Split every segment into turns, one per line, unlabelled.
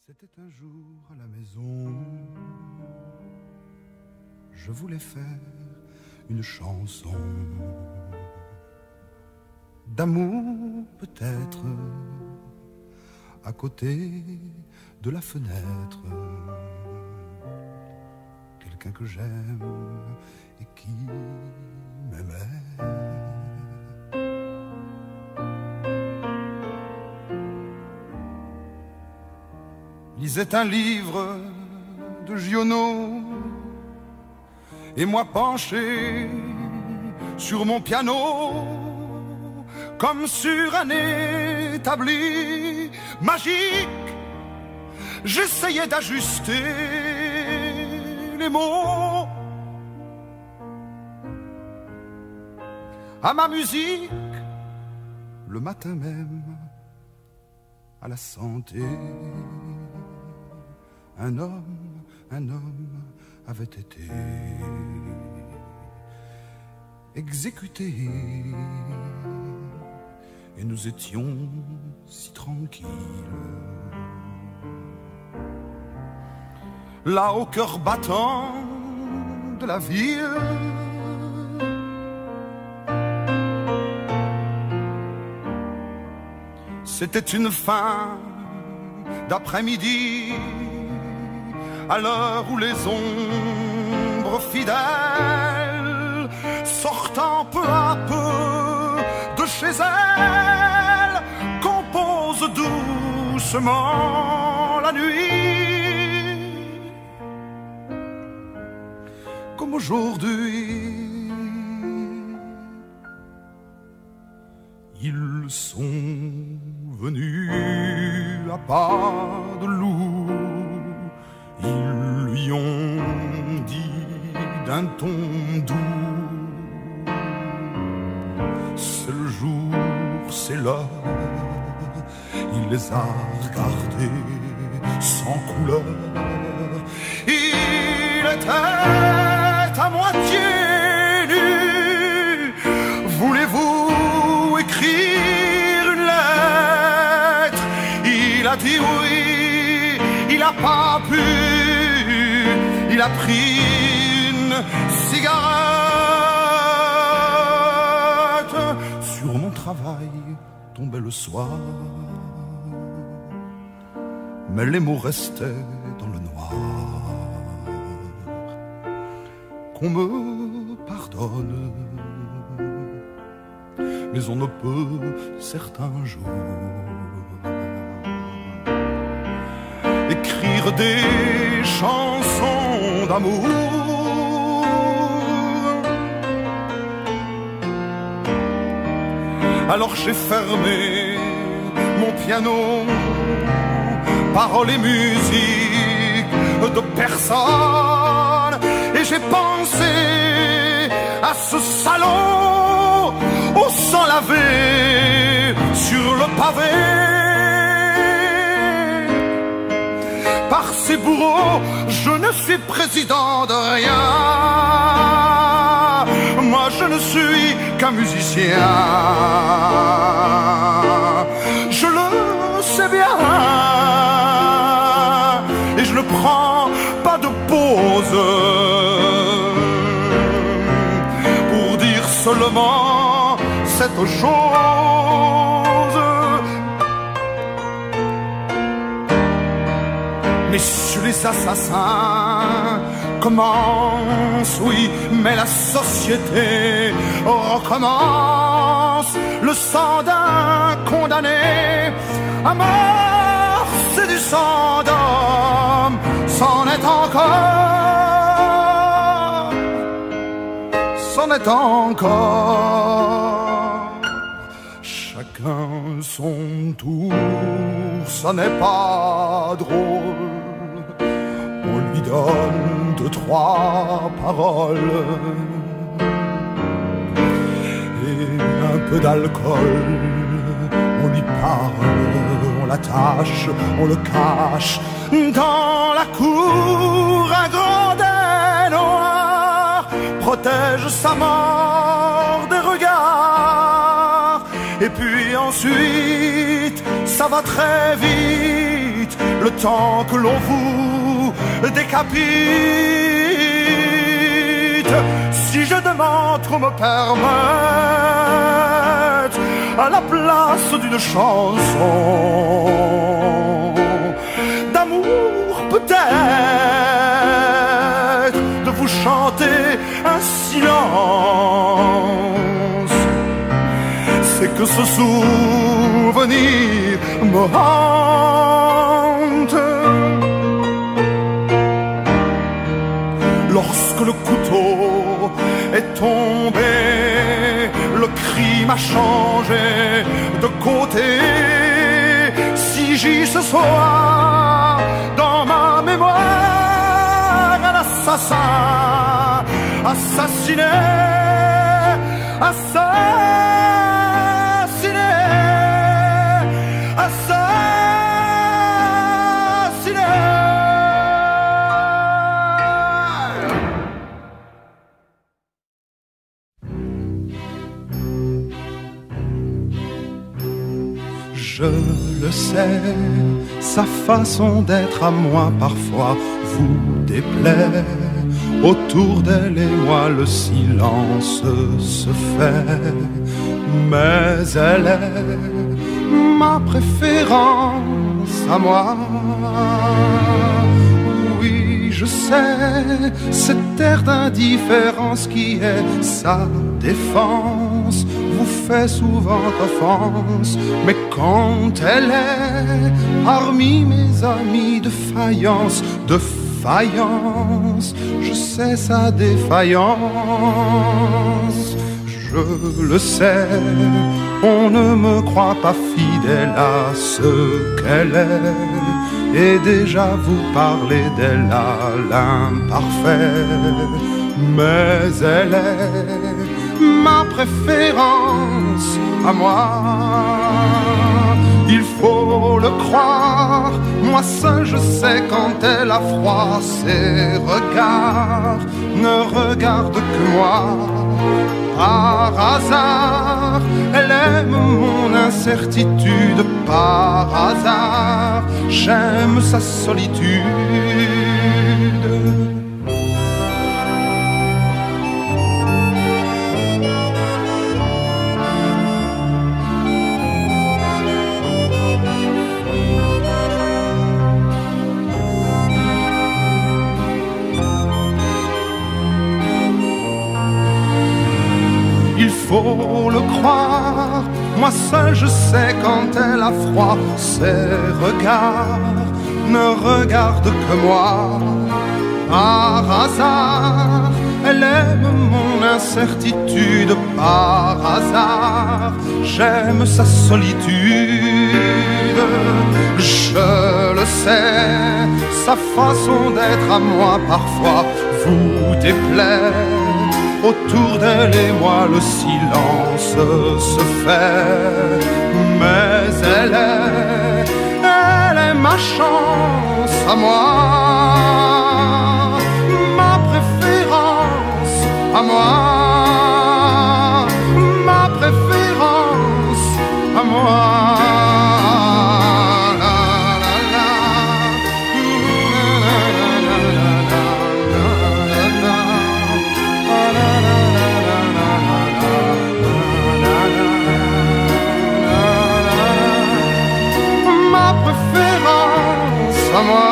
C'était un jour à la maison, je voulais faire une chanson d'amour peut-être, à côté de la fenêtre, quelqu'un que j'aime et qui m'aimait. Lisait un livre de Giono et moi penché sur mon piano, comme sur un établi magique, j'essayais d'ajuster les mots à ma musique, le matin même, à la santé. Un homme avait été exécuté et nous étions si tranquilles. Là au cœur battant de la ville, c'était une fin d'après-midi, à l'heure où les ombres fidèles, sortant peu à peu de chez elles, composent doucement la nuit. Comme aujourd'hui, ils sont venus à pas de loup. Ils lui ont dit d'un ton doux: c'est le jour, c'est l'heure. Il les a regardés sans couleur. Il était à moitié nu. Voulez-vous écrire une lettre? Il a dit oui, il n'a pas pu. Il a pris une cigarette. Sur mon travail tombait le soir, mais les mots restaient dans le noir. Qu'on me pardonne, mais on ne peut certains jours écrire des chansons d'amour. Alors j'ai fermé mon piano, paroles et musique de personne, et j'ai pensé à ce salaud au sang lavé sur le pavé. Par ces bourreaux, je ne suis président de rien. Moi, je ne suis qu'un musicien. Je le sais bien, et je ne prends pas de pause pour dire seulement cette chose. Messieurs les assassins commencent, oui, mais la société recommence. Le sang d'un condamné à mort, c'est du sang d'homme, c'en est encore, c'en est encore. Chacun son tour, ça n'est pas drôle. On lui donne deux, trois paroles et un peu d'alcool. On lui parle, on l'attache, on le cache dans la cour. Un gredin noir protège sa mort des regards. Et puis ensuite, ça va très vite. vite le temps que l'on vous décapite. Si je demande qu'on me permette à la place d'une chanson d'amour peut-être de vous chanter un silence, c'est que ce souvenir me hante. Lorsque le couteau est tombé, le crime a changé de côté. Si j'ai ce soir dans ma mémoire un assassin assassiné, assassiné, assassiné. Je le sais, sa façon d'être à moi parfois vous déplaît. Autour d'elle et moi le silence se fait, mais elle est ma préférence à moi. Oui, je sais, cette air d'indifférence qui est sa défense vous fait souvent offense, mais quand elle est parmi mes amis de faïence, je sais sa défaillance. Je le sais, on ne me croit pas fidèle à ce qu'elle est, et déjà vous parlez d'elle à l'imparfait, mais elle est ma préférence à moi. Il faut le croire, moi seul je sais quand elle a froid, ses regards ne regardent que moi. Par hasard, elle aime mon incertitude, par hasard, j'aime sa solitude. Faut le croire, moi seul je sais quand elle a froid, ses regards ne regardent que moi. Par hasard, elle aime mon incertitude, par hasard, j'aime sa solitude. Je le sais, sa façon d'être à moi parfois vous déplaît. Autour d'elle et moi le silence se fait, mais elle est ma chance à moi, ma préférence à moi, ma préférence à moi. À moi,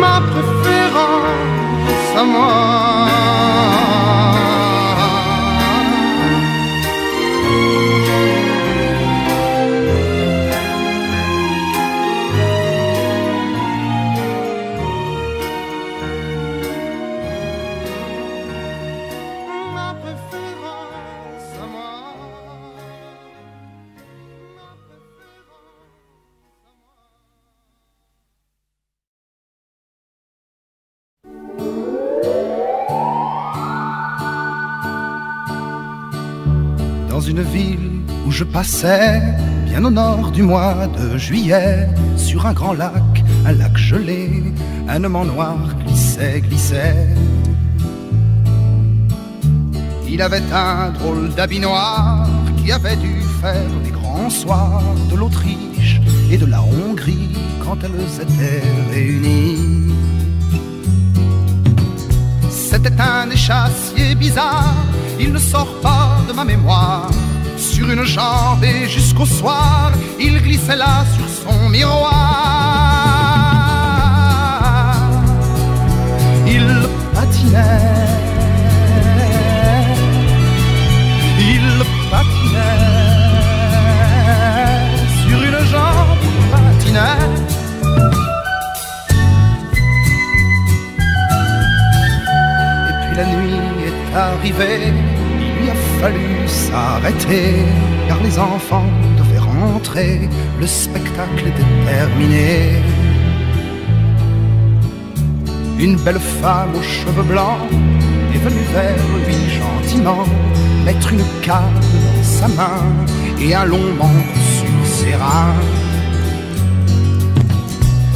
ma préférence à moi. Dans une ville où je passais, bien au nord du mois de juillet, sur un grand lac, un lac gelé, un homme en noir glissait. Il avait un drôle d'habit noir qui avait dû faire les grands soirs de l'Autriche. et de la Hongrie quand elles étaient réunies. C'était un échassier bizarre, il ne sort pas de ma mémoire. Sur une jambe et jusqu'au soir, il glissait là sur son miroir. Il patinait, il patinait, sur une jambe il patinait. Et puis la nuit est arrivée, il lui a fallu s'arrêter, car les enfants devaient rentrer, le spectacle était terminé. Une belle femme aux cheveux blancs est venue vers lui gentiment, mettre une canne dans sa main et un long manteau sur ses reins.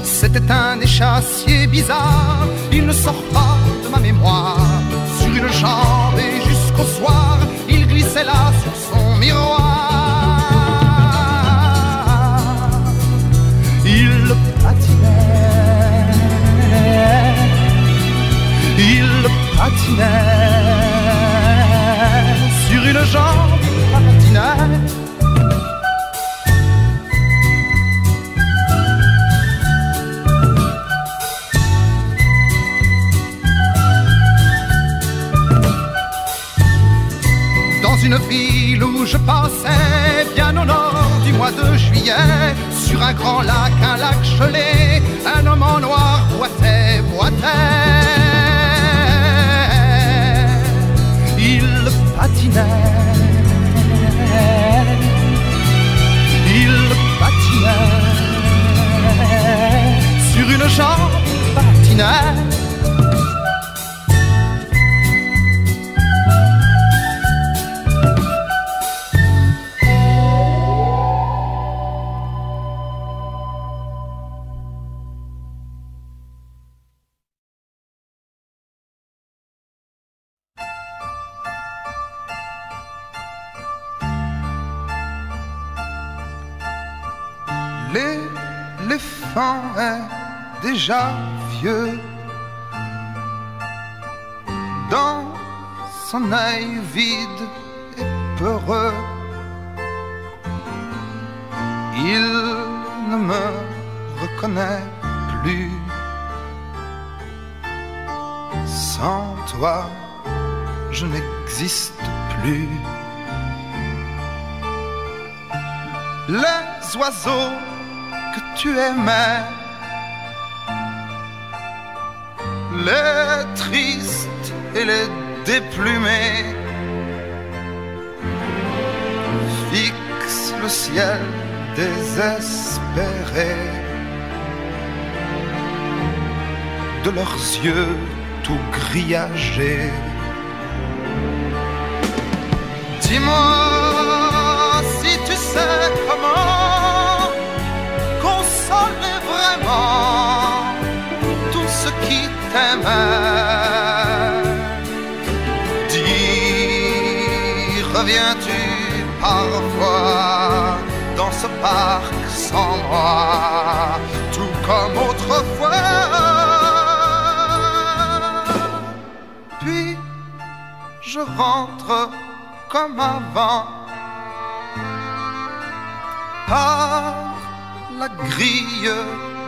C'était un échassier bizarre, il ne sort pas de ma mémoire. Sur une jambe et jusqu'au soir, il glissait là sur son miroir. Il patinait, il patinait, sur une jambe il patinait. Une ville où je passais, bien au nord du mois de juillet, sur un grand lac, un lac gelé, un homme en noir boitait, boitait. Il patinait, il patinait, sur une jambe il patinait. L'éléphant est déjà vieux, dans son œil vide et peureux. Il ne me reconnaît plus. Sans toi, je n'existe plus. Les oiseaux que tu aimais, les tristes et les déplumés, fixent le ciel désespéré. De leurs yeux tout grillagés. Dis-moi si tu sais comment consoler vraiment tous ceux qui t'aimaient. Dis, reviens-tu parfois dans ce parc sans moi, tout comme autrefois? Puis je rentre comme avant par la grille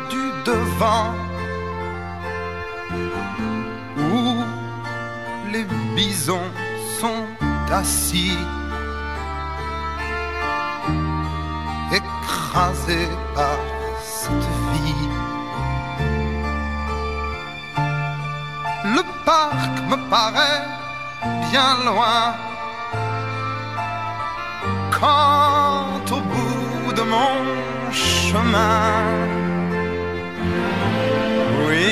du devant, où les bisons sont assis, écrasés par cette vie. Le parc me paraît bien loin, quand au bout de mon chemin, oui,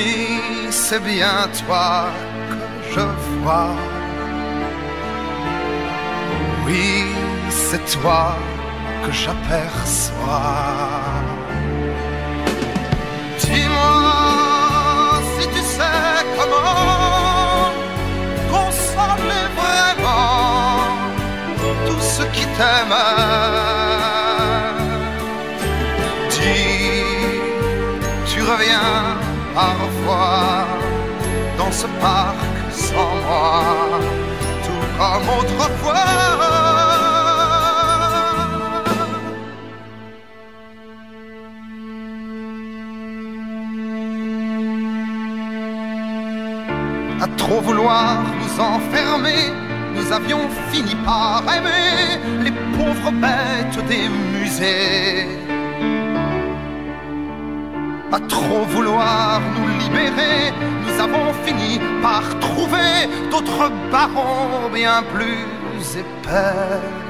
c'est bien toi que je vois. Oui, c'est toi que j'aperçois. Dis-moi si tu sais comment consoler vraiment tous ceux qui t'aiment. Dis reviens parfois dans ce parc sans moi, tout comme autrefois. À trop vouloir nous enfermer, nous avions fini par aimer les pauvres bêtes des musées. À trop vouloir nous libérer, nous avons fini par trouver d'autres barreaux bien plus épais.